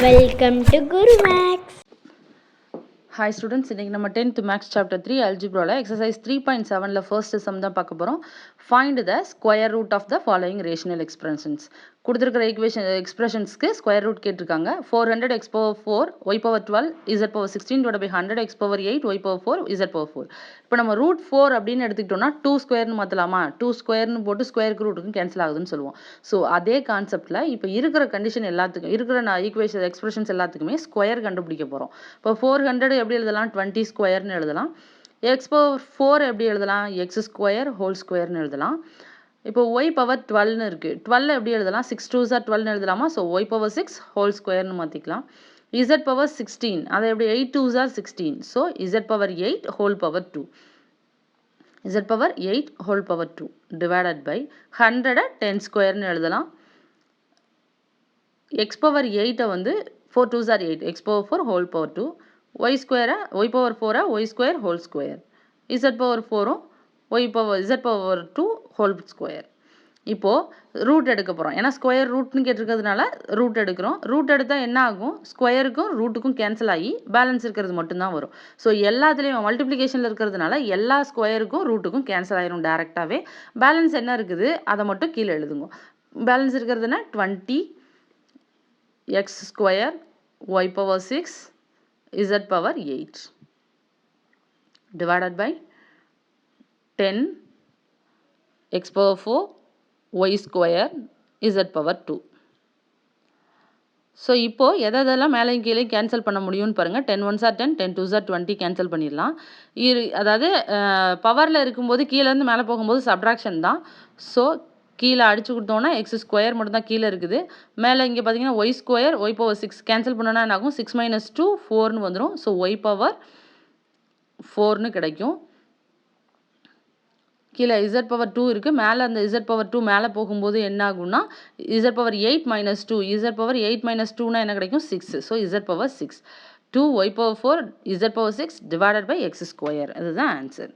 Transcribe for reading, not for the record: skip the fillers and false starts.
Welcome to Guru Max. Hi students, இன்னைக்கு நம்ம 10th Max chapter 3 Algebra exercise 3.7ல first sum தான் பார்க்க போறோம். Find the square root of the following rational expressions. கொடுத்திருக்கிற expressionsக்கு square root கேட்டிருக்காங்க. 400 x power 4 y power 12 z power 16 divided by 100 x power 8 y power 4 z power 4. இப்போ நம்ம root 4 அப்படின்னு எடுத்துக்கிட்டோம்னா 2 ஸ்கொயர்னு மாற்றலாமா? 2 ஸ்கொயர்னு போட்டு ஸ்கொயருக்கு ரூட்டுக்கும் கேன்சல் ஆகுதுன்னு சொல்லுவோம். ஸோ அதே கான்செப்டில் இப்போ இருக்கிற கண்டிஷன் எல்லாத்துக்கும் இருக்கிற ஈக்குவேஷன் எக்ஸ்பிரஷன்ஸ் எல்லாத்துக்குமே ஸ்கொயர் கண்டுபிடிக்க போகிறோம். இப்போ 400 எப்படி எழுதலாம்? 20 ஸ்கொயர்னு எழுதலாம். எக்ஸ் பவர் 4 எப்படி எழுதலாம்? எக்ஸ் ஸ்கொயர் ஹோல் ஸ்கொயர்னு எழுதலாம். இப்போ ஒய் பவர் 12னு இருக்குது. 12 எப்படி எழுதலாம்? 6 2s are 12னு எழுதலாமா? ஸோ ஒய் பவர் 6 ஹோல் ஸ்கொயர்னு மாற்றிக்கலாம். z பவர் 16 அதை எப்படி 8 2s are 16. So z power 8 whole power 2. z power 8 whole power 2 divided by 100 10 ஸ்கொயர்னு எழுதலாம். x பவர் 8 வந்து 4 2s are 8 x power 4 whole power 2 y ஸ்கொயரை y power 4 y square whole square z power 4 y power z power 2 whole square. இப்போது root எடுக்க போகிறோம். ஏன்னா square ரூட்னு கேட்டிருக்கிறதுனால root எடுக்கிறோம். Root எடுத்தால் என்ன ஆகும்? ஸ்கொயருக்கும் ரூட்டுக்கும் கேன்சல் ஆகி பேலன்ஸ் இருக்கிறது மட்டும்தான் வரும். ஸோ எல்லாத்துலேயும் மல்டிப்ளிகேஷனில் இருக்கிறதுனால எல்லா ஸ்கொயருக்கும் ரூட்டுக்கும் கேன்சல் ஆகிரும் டேரெக்டாகவே. பேலன்ஸ் என்ன இருக்குது அதை மட்டும் கீழே எழுதுங்க. பேலன்ஸ் இருக்கிறதுனா 20 X square Y power 6 z power 8 divided by 10 x power 4 y square z power 2. So இப்போது எதெல்லாம் மேலே கீழே கேன்சல் பண்ண முடியும்னு பாருங்கள். 10 1s are 10 10 2s are 20 cancel பண்ணிடலாம். அதாவது பவரில் இருக்கும்போது கீழேருந்து மேலே போகும்போது சப்ட்ராக்ஷன் தான். ஸோ கீழே அடிச்சு கொடுத்தோன்னா எக்ஸ் ஸ்கொயர் மட்டும் தான் கீழே இருக்குது. மேலே இங்கே பார்த்தீங்கன்னா y square Y power 6 cancel பண்ணோன்னா என்ன ஆகும்? 6 - 2 4னு வந்துடும். ஸோ ஒய் பவர் 4னு கிடைக்கும். கீழே z பவர் 2 இருக்குது. மேலே அந்த z பவர் 2 மேலே போகும்போது என்ன ஆகும்னா z பவர் 8 - 2 z பவர் 8 - 2னா என்ன கிடைக்கும்? 6. So z power 6 2 y power 4 z power 6 divided by x square. அதுதான் ஆன்சர்.